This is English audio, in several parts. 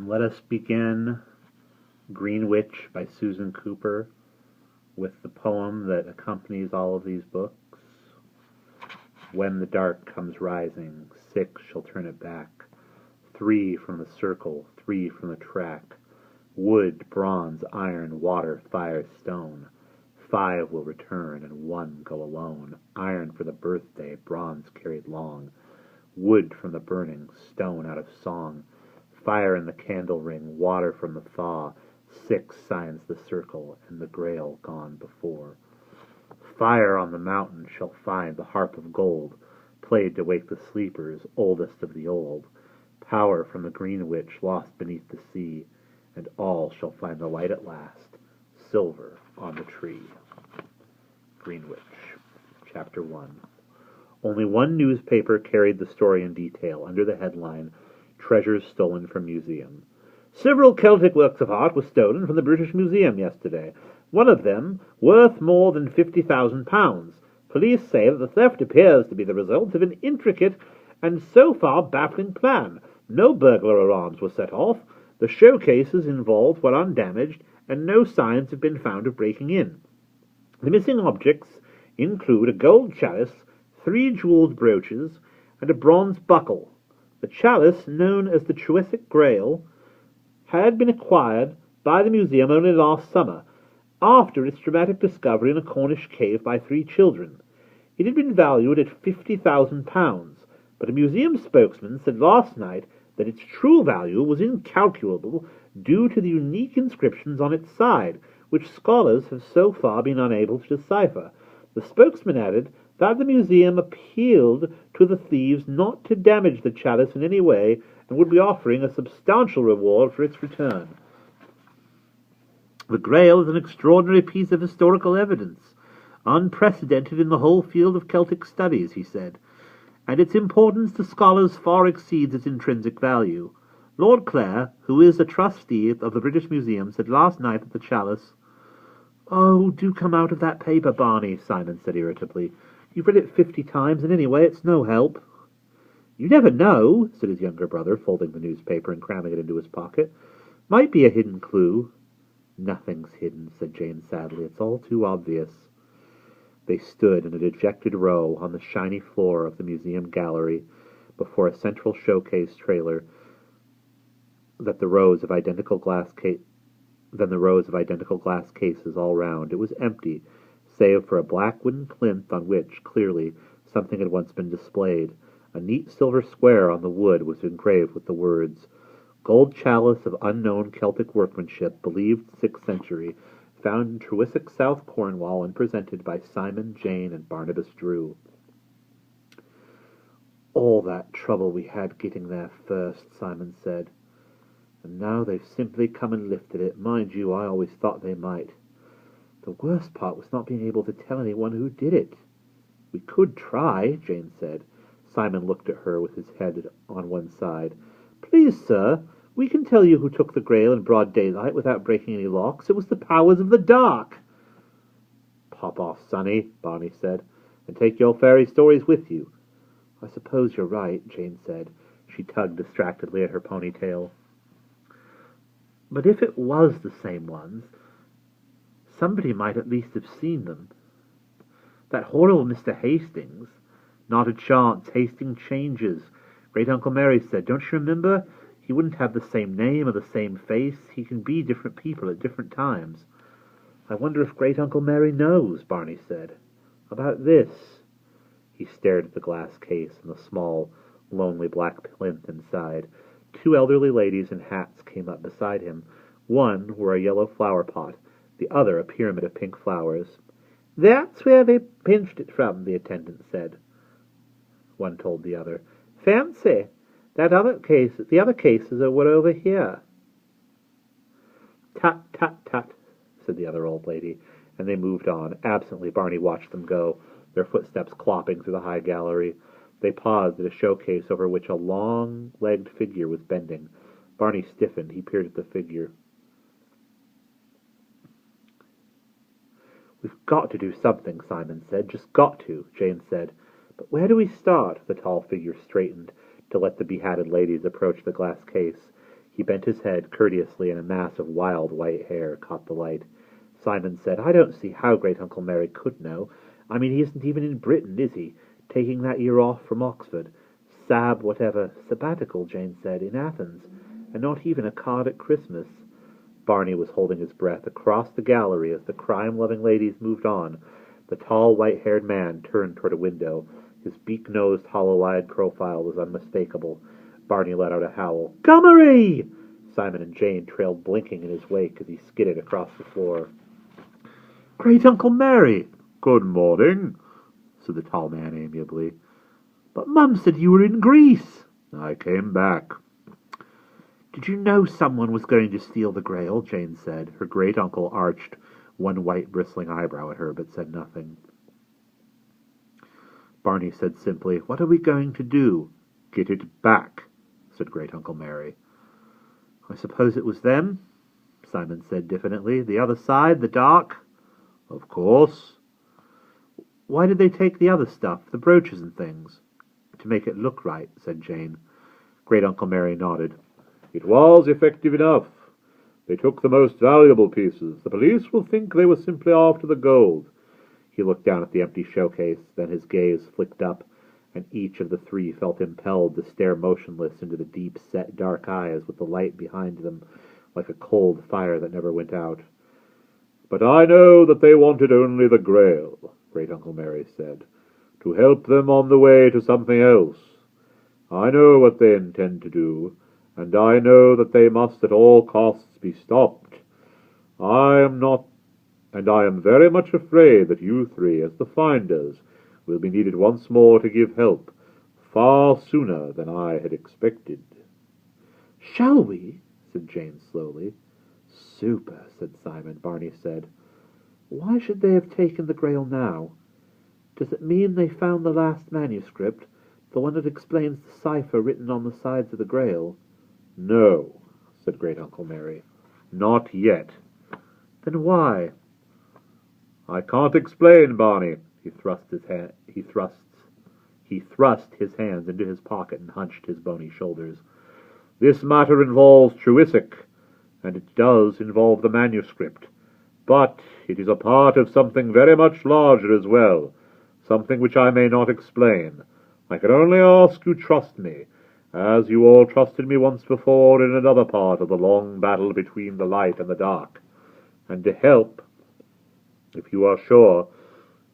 Let us begin Greenwitch by Susan Cooper with the poem that accompanies all of these books. When the dark comes rising, 6 shall turn it back. 3 from the circle, 3 from the track. Wood, bronze, iron, water, fire, stone. 5 will return and 1 go alone. Iron for the birthday, bronze carried long. Wood from the burning, stone out of song. Fire in the candle ring, water from the thaw. 6 signs the circle, and the grail gone before. Fire on the mountain shall find the harp of gold, played to wake the sleepers, oldest of the old. Power from the Greenwitch lost beneath the sea, and all shall find the light at last, silver on the tree. Greenwitch, Chapter 1. Only one newspaper carried the story in detail, under the headline, Treasures Stolen from Museum. Several Celtic works of art were stolen from the British Museum yesterday. One of them, worth more than £50,000. Police say that the theft appears to be the result of an intricate and so far baffling plan. No burglar alarms were set off. The showcases involved were undamaged, and no signs have been found of breaking in. The missing objects include a gold chalice, 3 jeweled brooches, and a bronze buckle. The chalice, known as the Trewissick Grail, had been acquired by the museum only last summer, after its dramatic discovery in a Cornish cave by 3 children. It had been valued at £50,000, but a museum spokesman said last night that its true value was incalculable due to the unique inscriptions on its side, which scholars have so far been unable to decipher. The spokesman added that the museum appealed to the thieves not to damage the chalice in any way and would be offering a substantial reward for its return. The Grail is an extraordinary piece of historical evidence, unprecedented in the whole field of Celtic studies, he said, and its importance to scholars far exceeds its intrinsic value. Lord Clare, who is a trustee of the British Museum, said last night that the chalice— "Oh, do come out of that paper, Barney," Simon said irritably. "You've read it 50 times, and anyway it's no help." "You never know," said his younger brother, folding the newspaper and cramming it into his pocket. "Might be a hidden clue." "Nothing's hidden," said Jane sadly. "It's all too obvious." They stood in a dejected row on the shiny floor of the museum gallery before a central showcase trailer than the rows of identical glass cases all round. It was empty, save for a black wooden plinth on which, clearly, something had once been displayed. A neat silver square on the wood was engraved with the words, "Gold chalice of unknown Celtic workmanship, believed 6th century, found in Trewissick, South Cornwall, and presented by Simon, Jane, and Barnabas Drew." "All that trouble we had getting there first," Simon said. "And now they've simply come and lifted it. Mind you, I always thought they might. The worst part was not being able to tell anyone who did it." "We could try," Jane said. Simon looked at her with his head on one side. "Please, sir, we can tell you who took the Grail in broad daylight without breaking any locks. It was the powers of the dark." "Pop off, sonny," Barney said, "and take your fairy stories with you." "I suppose you're right," Jane said. She tugged distractedly at her ponytail. "But if it was the same ones, somebody might at least have seen them. That horrible Mr. Hastings—" "Not a chance. Hastings changes. Great Uncle Mary said, don't you remember? He wouldn't have the same name or the same face. He can be different people at different times." "I wonder if Great Uncle Mary knows," Barney said. "About this?" He stared at the glass case and the small, lonely black plinth inside. 2 elderly ladies in hats came up beside him. One wore a yellow flower pot, the other a pyramid of pink flowers. "That's where they pinched it from," the attendant said. One told the other, "Fancy, the other cases were over here." "Tut, tut, tut," said the other old lady, and they moved on. Absently, Barney watched them go, their footsteps clopping through the high gallery. They paused at a showcase over which a long-legged figure was bending. Barney stiffened. He peered at the figure. "We've got to do something," Simon said. "Just got to," Jane said. "But where do we start?" The tall figure straightened to let the behatted ladies approach the glass case. He bent his head courteously, and a mass of wild white hair caught the light. Simon said, "I don't see how Great-uncle Merry could know. I mean, he isn't even in Britain, is he? Taking that year off from Oxford. Sabbatical, Jane said, in Athens. And not even a card at Christmas." Barney was holding his breath. Across the gallery, as the crime-loving ladies moved on, the tall, white-haired man turned toward a window. His beak-nosed, hollow-eyed profile was unmistakable. Barney let out a howl. "Gummery!" Simon and Jane trailed blinking in his wake as he skidded across the floor. "Great-uncle Merry!" "Good morning," said the tall man amiably. "But Mum said you were in Greece." "I came back." "Did you know someone was going to steal the Grail?" Jane said. Her great-uncle arched one white bristling eyebrow at her, but said nothing. Barney said simply, "What are we going to do?" "Get it back," said Great-uncle Merry. "I suppose it was them," Simon said diffidently. "The other side, the dark?" "Of course." "Why did they take the other stuff, the brooches and things?" "To make it look right," said Jane. Great-uncle Merry nodded. "It was effective enough. They took the most valuable pieces. The police will think they were simply after the gold." He looked down at the empty showcase, then his gaze flicked up, and each of the three felt impelled to stare motionless into the deep-set dark eyes with the light behind them like a cold fire that never went out. "But I know that they wanted only the Grail," Great-uncle Merry said, "to help them on the way to something else. I know what they intend to do, and I know that they must at all costs be stopped. I am very much afraid that you three, as the finders, will be needed once more to give help, far sooner than I had expected." "Shall we?" said Jane slowly. "Super," said Simon. Barney said, "Why should they have taken the Grail now? Does it mean they found the last manuscript, the one that explains the cipher written on the sides of the Grail?" "No," said Great-uncle Merry. "Not yet." "Then why?" "I can't explain, Barney." He thrust his hands into his pocket and hunched his bony shoulders. "This matter involves Trewissick, and it does involve the manuscript. But it is a part of something very much larger as well, something which I may not explain. I can only ask you trust me, as you all trusted me once before in another part of the long battle between the light and the dark, and to help, if you are sure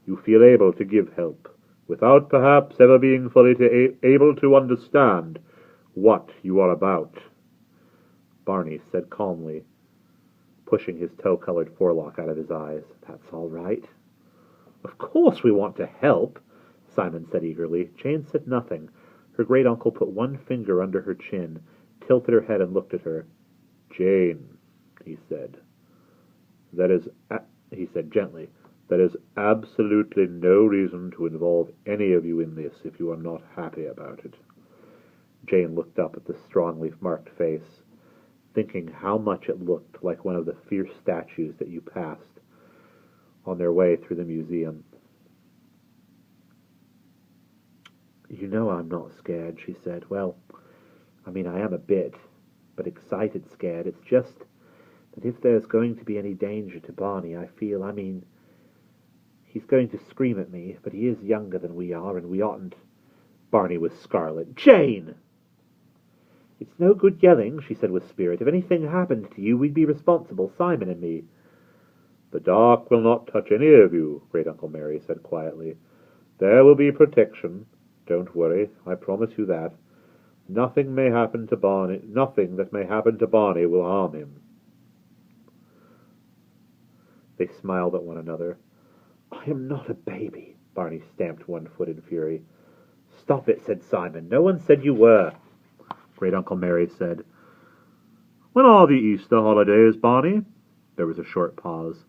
you feel able to give help, without perhaps ever being fully able to understand what you are about." Barney said calmly, pushing his tow-colored forelock out of his eyes, "That's all right." "Of course we want to help," Simon said eagerly. Jane said nothing. Her great-uncle put one finger under her chin, tilted her head, and looked at her. "Jane," he said, he said gently, "there is absolutely no reason to involve any of you in this if you are not happy about it." Jane looked up at the strongly marked face, thinking how much it looked like one of the fierce statues that you passed on their way through the museum. "You know I'm not scared," she said. "Well, I mean, I am a bit, but excited scared. It's just that if there's going to be any danger to Barney, he's going to scream at me, but he is younger than we are, and we oughtn't." Barney was scarlet. "Jane!" "It's no good yelling," she said with spirit. "If anything happened to you, we'd be responsible, Simon and me." "The dark will not touch any of you," Great-uncle Merry said quietly. "There will be protection. Don't worry, I promise you that. Nothing that may happen to Barney will harm him." They smiled at one another. "I am not a baby." Barney stamped one foot in fury. "Stop it," said Simon. "No one said you were." Great-uncle Merry said, "When are the Easter holidays, Barney?" There was a short pause.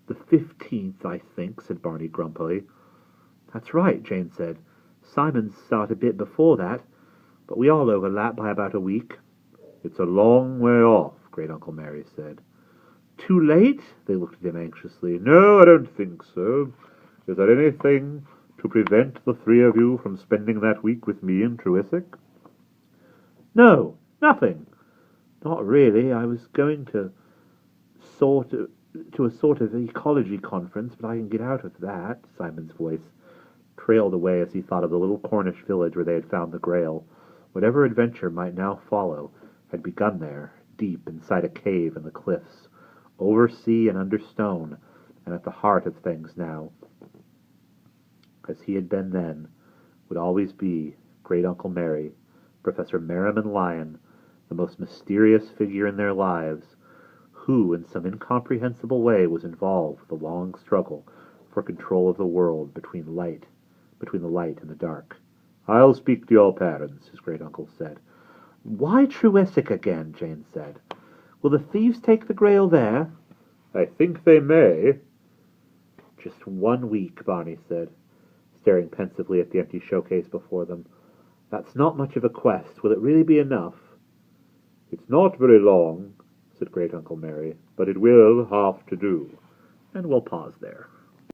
"The 15th, I think," said Barney grumpily. "That's right," Jane said. "Simon's start a bit before that, but we all overlap by about a week." "It's a long way off," Great-uncle Merry said. "Too late?" They looked at him anxiously. "No, I don't think so. Is there anything to prevent the three of you from spending that week with me in Trewissick?" "No, nothing. Not really. I was going sort of, to a sort of ecology conference, but I can get out of that. Simon's voice trailed away as he thought of the little Cornish village where they had found the Grail. Whatever adventure might now follow had begun there, deep inside a cave in the cliffs, over sea and under stone, and at the heart of things now. As he had been then, would always be Great-Uncle Merry, Professor Merriman Lyon, the most mysterious figure in their lives, who, in some incomprehensible way, was involved with the long struggle for control of the world between the light and the dark. "I'll speak to your parents," his great-uncle said. "Why Trewissick again?" Jane said. "Will the thieves take the Grail there?" "I think they may." "Just 1 week," Barney said, staring pensively at the empty showcase before them. "That's not much of a quest. Will it really be enough?" "It's not very long," said Great-Uncle Merry, "but it will have to do." And we'll pause there.